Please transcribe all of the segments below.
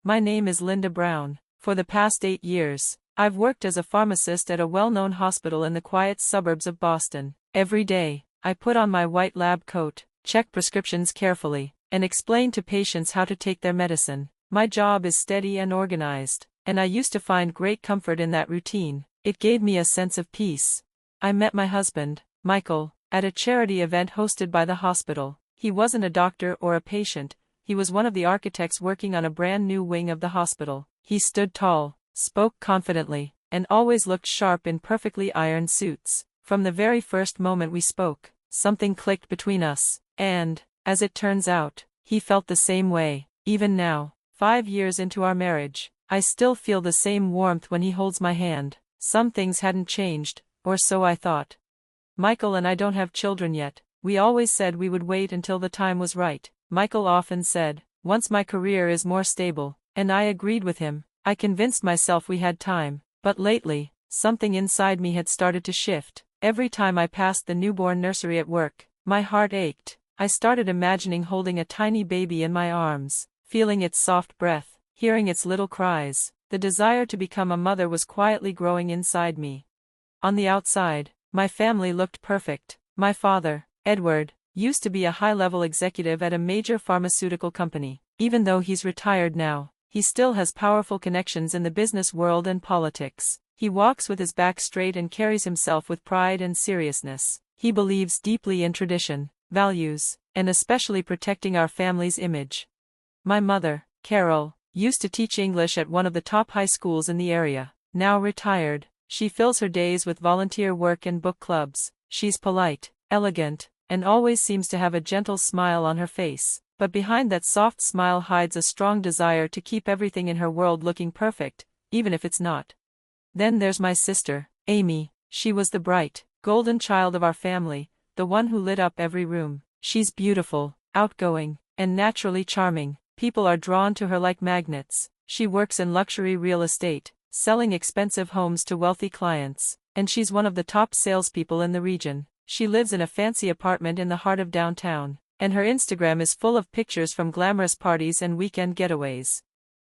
My name is Linda Brown. For the past 8 years, I've worked as a pharmacist at a well-known hospital in the quiet suburbs of Boston. Every day, I put on my white lab coat, check prescriptions carefully, and explain to patients how to take their medicine. My job is steady and organized, and I used to find great comfort in that routine. It gave me a sense of peace. I met my husband, Michael, at a charity event hosted by the hospital. He wasn't a doctor or a patient, he was one of the architects working on a brand new wing of the hospital. He stood tall, spoke confidently, and always looked sharp in perfectly ironed suits. From the very first moment we spoke, something clicked between us, and, as it turns out, he felt the same way. Even now, 5 years into our marriage, I still feel the same warmth when he holds my hand. Some things hadn't changed, or so I thought. Michael and I don't have children yet. We always said we would wait until the time was right. Michael often said, once my career is more stable, and I agreed with him. I convinced myself we had time, but lately, something inside me had started to shift. Every time I passed the newborn nursery at work, my heart ached. I started imagining holding a tiny baby in my arms, feeling its soft breath, hearing its little cries. The desire to become a mother was quietly growing inside me. On the outside, my family looked perfect. My father, Edward, used to be a high-level executive at a major pharmaceutical company. Even though he's retired now, he still has powerful connections in the business world and politics. He walks with his back straight and carries himself with pride and seriousness. He believes deeply in tradition, values, and especially protecting our family's image. My mother, Carol, used to teach English at one of the top high schools in the area. Now retired, she fills her days with volunteer work and book clubs. She's polite, elegant, and always seems to have a gentle smile on her face. But behind that soft smile hides a strong desire to keep everything in her world looking perfect, even if it's not. Then there's my sister, Amy. She was the bright, golden child of our family, the one who lit up every room. She's beautiful, outgoing, and naturally charming. People are drawn to her like magnets. She works in luxury real estate, selling expensive homes to wealthy clients, and she's one of the top salespeople in the region. She lives in a fancy apartment in the heart of downtown, and her Instagram is full of pictures from glamorous parties and weekend getaways.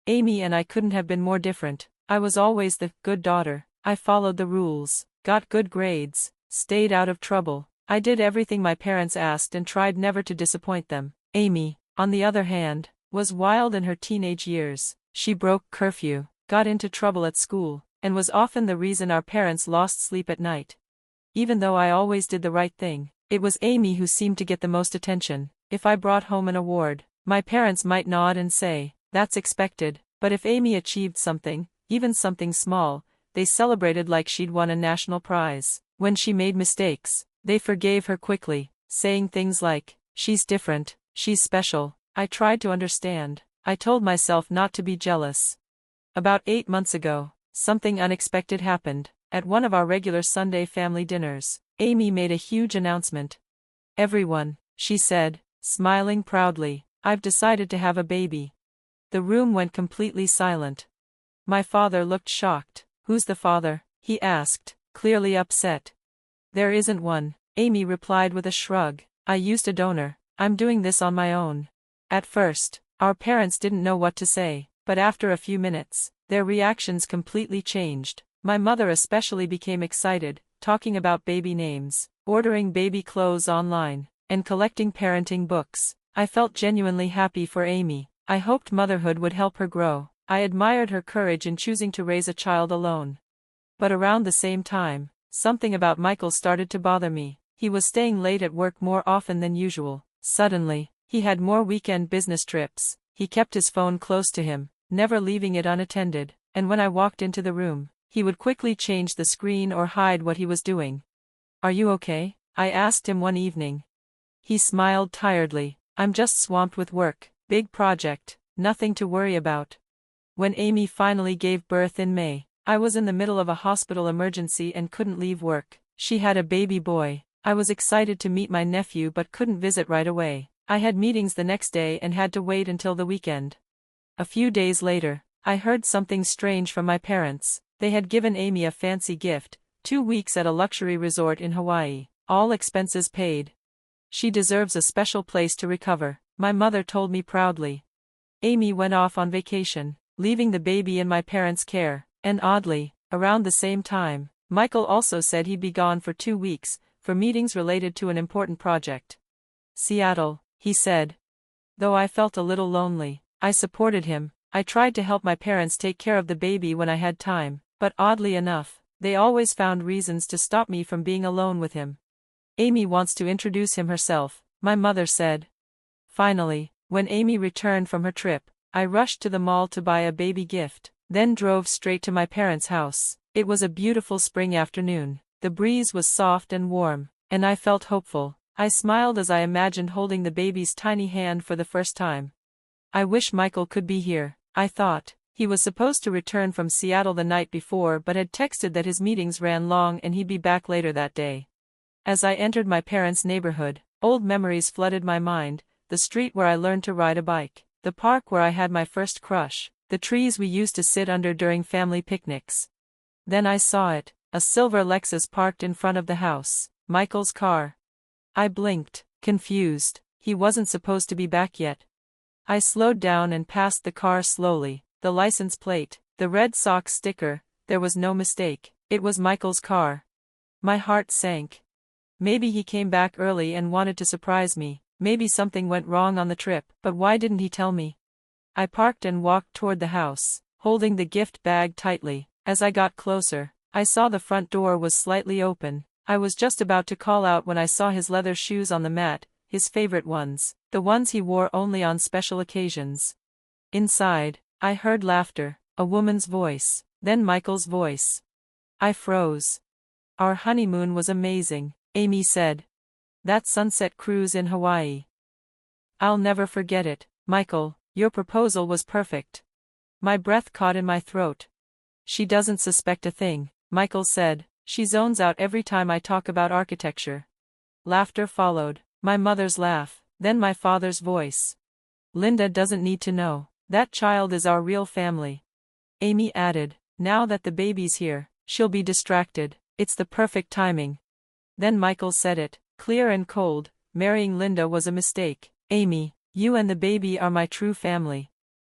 Amy and I couldn't have been more different. I was always the good daughter. I followed the rules, got good grades, stayed out of trouble. I did everything my parents asked and tried never to disappoint them. Amy, on the other hand, was wild in her teenage years. She broke curfew, got into trouble at school, and was often the reason our parents lost sleep at night. Even though I always did the right thing, it was Amy who seemed to get the most attention. If I brought home an award, my parents might nod and say, "That's expected," but if Amy achieved something, even something small, they celebrated like she'd won a national prize. When she made mistakes, they forgave her quickly, saying things like, "She's different, she's special." I tried to understand. I told myself not to be jealous. About 8 months ago, something unexpected happened. At one of our regular Sunday family dinners, Amy made a huge announcement. "Everyone," she said, smiling proudly, "I've decided to have a baby." The room went completely silent. My father looked shocked. "Who's the father?" he asked, clearly upset. "There isn't one," Amy replied with a shrug. "I used a donor. I'm doing this on my own." At first, our parents didn't know what to say, but after a few minutes, their reactions completely changed. My mother especially became excited, talking about baby names, ordering baby clothes online, and collecting parenting books. I felt genuinely happy for Amy. I hoped motherhood would help her grow. I admired her courage in choosing to raise a child alone. But around the same time, something about Michael started to bother me. He was staying late at work more often than usual. Suddenly, he had more weekend business trips. He kept his phone close to him, never leaving it unattended, and when I walked into the room, he would quickly change the screen or hide what he was doing. "Are you okay?" I asked him one evening. He smiled tiredly. "I'm just swamped with work, big project, nothing to worry about." When Amy finally gave birth in May, I was in the middle of a hospital emergency and couldn't leave work. She had a baby boy. I was excited to meet my nephew but couldn't visit right away. I had meetings the next day and had to wait until the weekend. A few days later, I heard something strange from my parents. They had given Amy a fancy gift, 2 weeks at a luxury resort in Hawaii, all expenses paid. "She deserves a special place to recover," my mother told me proudly. Amy went off on vacation, leaving the baby in my parents' care, and oddly, around the same time, Michael also said he'd be gone for 2 weeks, for meetings related to an important project. Seattle, he said. Though I felt a little lonely, I supported him. I tried to help my parents take care of the baby when I had time, but oddly enough, they always found reasons to stop me from being alone with him. Amy wants to introduce him herself, my mother said. Finally, when Amy returned from her trip, I rushed to the mall to buy a baby gift, then drove straight to my parents' house. It was a beautiful spring afternoon. The breeze was soft and warm, and I felt hopeful. I smiled as I imagined holding the baby's tiny hand for the first time. I wish Michael could be here, I thought. He was supposed to return from Seattle the night before but had texted that his meetings ran long and he'd be back later that day. As I entered my parents' neighborhood, old memories flooded my mind: the street where I learned to ride a bike, the park where I had my first crush, the trees we used to sit under during family picnics. Then I saw it, a silver Lexus parked in front of the house, Michael's car. I blinked, confused. He wasn't supposed to be back yet. I slowed down and passed the car slowly. The license plate, the Red Sox sticker, there was no mistake. It was Michael's car. My heart sank. Maybe he came back early and wanted to surprise me. Maybe something went wrong on the trip, but why didn't he tell me? I parked and walked toward the house, holding the gift bag tightly. As I got closer, I saw the front door was slightly open. I was just about to call out when I saw his leather shoes on the mat, his favorite ones, the ones he wore only on special occasions. Inside, I heard laughter, a woman's voice, then Michael's voice. I froze. "Our honeymoon was amazing," Amy said. "That sunset cruise in Hawaii. I'll never forget it, Michael, your proposal was perfect." My breath caught in my throat. "She doesn't suspect a thing," Michael said. "She zones out every time I talk about architecture." Laughter followed, my mother's laugh, then my father's voice. "Linda doesn't need to know. That child is our real family." Amy added, "Now that the baby's here, she'll be distracted. It's the perfect timing." Then Michael said it, clear and cold: "Marrying Linda was a mistake. Amy, you and the baby are my true family."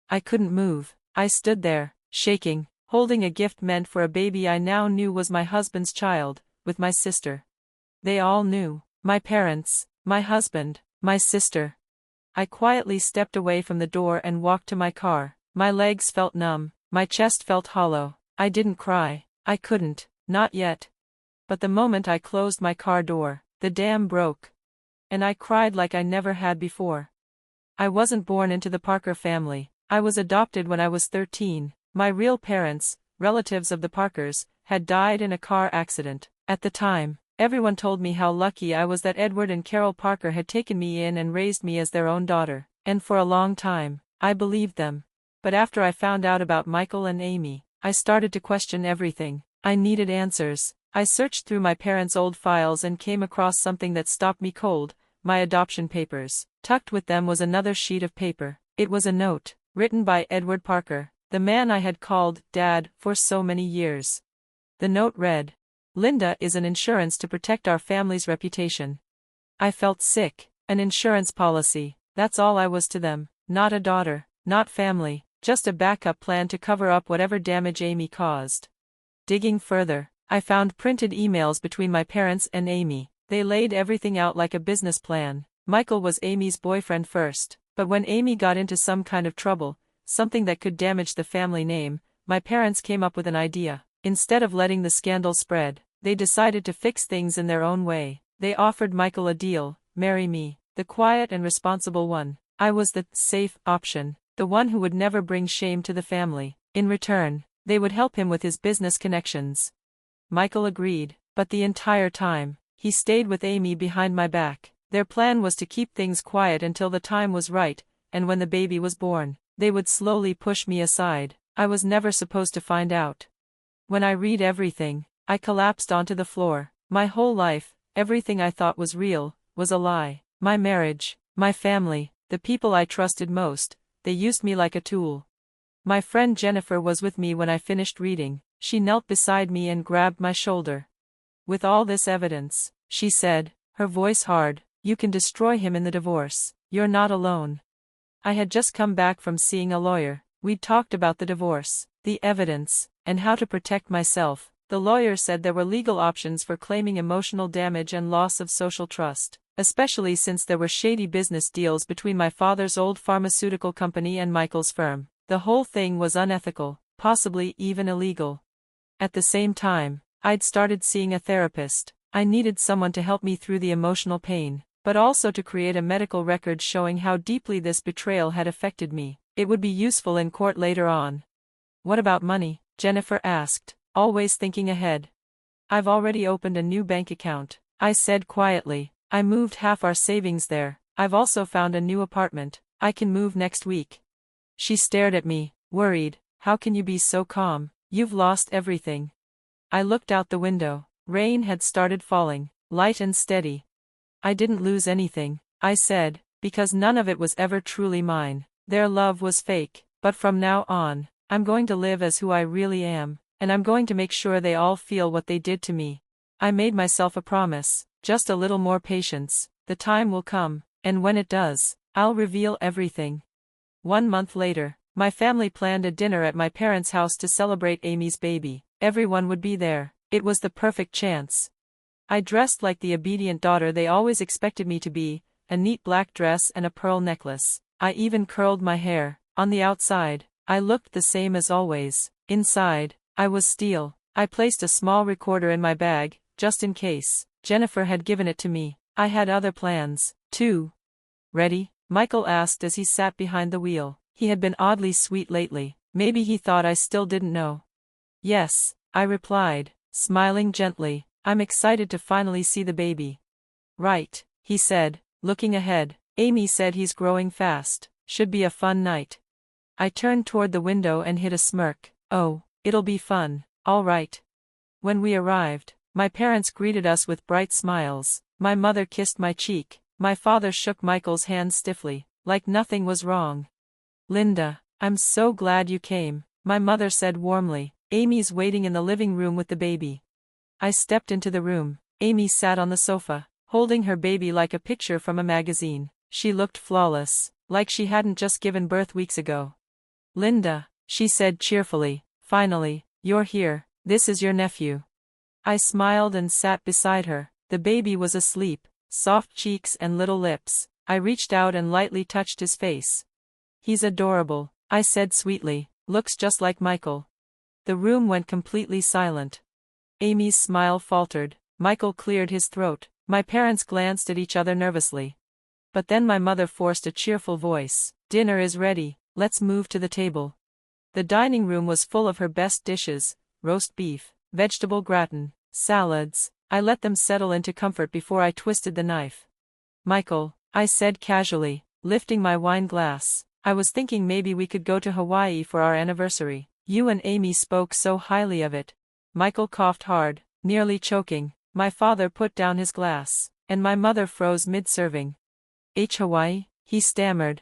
I couldn't move. I stood there, shaking, holding a gift meant for a baby I now knew was my husband's child, with my sister. They all knew: my parents, my husband, my sister. I quietly stepped away from the door and walked to my car. My legs felt numb, my chest felt hollow. I didn't cry. I couldn't, not yet. But the moment I closed my car door, the dam broke. And I cried like I never had before. I wasn't born into the Parker family. I was adopted when I was 13. My real parents, relatives of the Parkers, had died in a car accident. At the time, everyone told me how lucky I was that Edward and Carol Parker had taken me in and raised me as their own daughter, and for a long time, I believed them. But after I found out about Michael and Amy, I started to question everything. I needed answers. I searched through my parents' old files and came across something that stopped me cold: my adoption papers. Tucked with them was another sheet of paper. It was a note, written by Edward Parker, the man I had called Dad for so many years. The note read, "Linda is an insurance to protect our family's reputation." I felt sick. An insurance policy, that's all I was to them. Not a daughter, not family, just a backup plan to cover up whatever damage Amy caused. Digging further, I found printed emails between my parents and Amy. They laid everything out like a business plan. Michael was Amy's boyfriend first, but when Amy got into some kind of trouble, something that could damage the family name, my parents came up with an idea. Instead of letting the scandal spread, they decided to fix things in their own way. They offered Michael a deal: marry me, the quiet and responsible one. I was the safe option, the one who would never bring shame to the family. In return, they would help him with his business connections. Michael agreed, but the entire time, he stayed with Amy behind my back. Their plan was to keep things quiet until the time was right, and when the baby was born, they would slowly push me aside. I was never supposed to find out. When I read everything, I collapsed onto the floor. My whole life, everything I thought was real, was a lie. My marriage, my family, the people I trusted most, they used me like a tool. My friend Jennifer was with me when I finished reading. She knelt beside me and grabbed my shoulder. "With all this evidence," she said, her voice hard, "you can destroy him in the divorce. You're not alone." I had just come back from seeing a lawyer. We'd talked about the divorce, the evidence, and how to protect myself. The lawyer said there were legal options for claiming emotional damage and loss of social trust, especially since there were shady business deals between my father's old pharmaceutical company and Michael's firm. The whole thing was unethical, possibly even illegal. At the same time, I'd started seeing a therapist. I needed someone to help me through the emotional pain, but also to create a medical record showing how deeply this betrayal had affected me. It would be useful in court later on. What about money? Jennifer asked, always thinking ahead. I've already opened a new bank account, I said quietly. I moved half our savings there. I've also found a new apartment. I can move next week. She stared at me, worried. How can you be so calm? You've lost everything. I looked out the window. Rain had started falling, light and steady. I didn't lose anything, I said, because none of it was ever truly mine. Their love was fake, but from now on, I'm going to live as who I really am, and I'm going to make sure they all feel what they did to me. I made myself a promise, just a little more patience. The time will come, and when it does, I'll reveal everything. 1 month later, my family planned a dinner at my parents' house to celebrate Amy's baby. Everyone would be there. It was the perfect chance. I dressed like the obedient daughter they always expected me to be, a neat black dress and a pearl necklace. I even curled my hair. On the outside, I looked the same as always. Inside, I was steel. I placed a small recorder in my bag, just in case. Jennifer had given it to me. I had other plans, too. Ready? Michael asked as he sat behind the wheel. He had been oddly sweet lately. Maybe he thought I still didn't know. Yes, I replied, smiling gently. I'm excited to finally see the baby. Right, he said, looking ahead. Amy said he's growing fast. Should be a fun night. I turned toward the window and hid a smirk. Oh, it'll be fun, all right. When we arrived, my parents greeted us with bright smiles. My mother kissed my cheek. My father shook Michael's hand stiffly, like nothing was wrong. Linda, I'm so glad you came, my mother said warmly. Amy's waiting in the living room with the baby. I stepped into the room. Amy sat on the sofa, holding her baby like a picture from a magazine. She looked flawless, like she hadn't just given birth weeks ago. Linda, she said cheerfully, finally, you're here. This is your nephew. I smiled and sat beside her. The baby was asleep, soft cheeks and little lips. I reached out and lightly touched his face. He's adorable, I said sweetly. Looks just like Michael. The room went completely silent. Amy's smile faltered. Michael cleared his throat. My parents glanced at each other nervously. But then my mother forced a cheerful voice. Dinner is ready, let's move to the table. The dining room was full of her best dishes, roast beef, vegetable gratin, salads. I let them settle into comfort before I twisted the knife. Michael, I said casually, lifting my wine glass, I was thinking maybe we could go to Hawaii for our anniversary. You and Amy spoke so highly of it. Michael coughed hard, nearly choking. My father put down his glass, and my mother froze mid-serving. Hawaii? He stammered.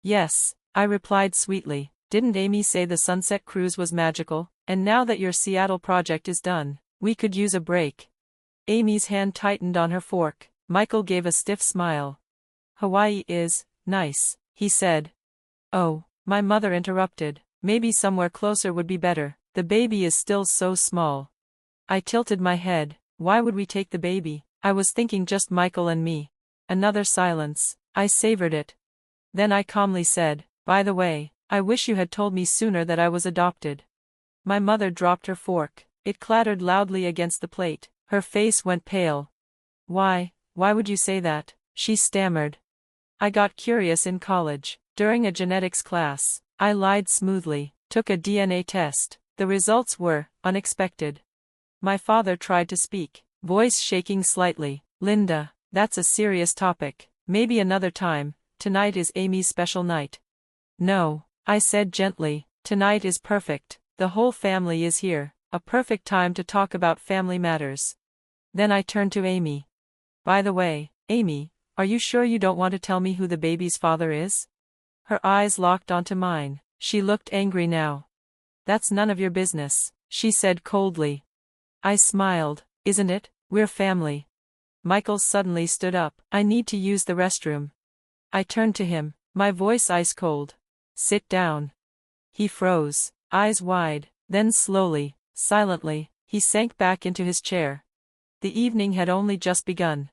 Yes, I replied sweetly. Didn't Amy say the sunset cruise was magical? And now that your Seattle project is done, we could use a break. Amy's hand tightened on her fork. Michael gave a stiff smile. Hawaii is nice, he said. Oh, my mother interrupted. Maybe somewhere closer would be better. The baby is still so small. I tilted my head. Why would we take the baby? I was thinking just Michael and me. Another silence. I savored it. Then I calmly said, by the way, I wish you had told me sooner that I was adopted. My mother dropped her fork. It clattered loudly against the plate. Her face went pale. Why would you say that? She stammered. I got curious in college. During a genetics class, I lied smoothly, took a DNA test. The results were unexpected. My father tried to speak, voice shaking slightly. Linda, that's a serious topic. Maybe another time. Tonight is Amy's special night. No, I said gently. Tonight is perfect. The whole family is here. A perfect time to talk about family matters. Then I turned to Amy. By the way, Amy, are you sure you don't want to tell me who the baby's father is? Her eyes locked onto mine. She looked angry now. That's none of your business, she said coldly. I smiled. Isn't it? We're family. Michael suddenly stood up. I need to use the restroom. I turned to him. My voice ice cold. Sit down. He froze, eyes wide, then slowly, silently, he sank back into his chair. The evening had only just begun.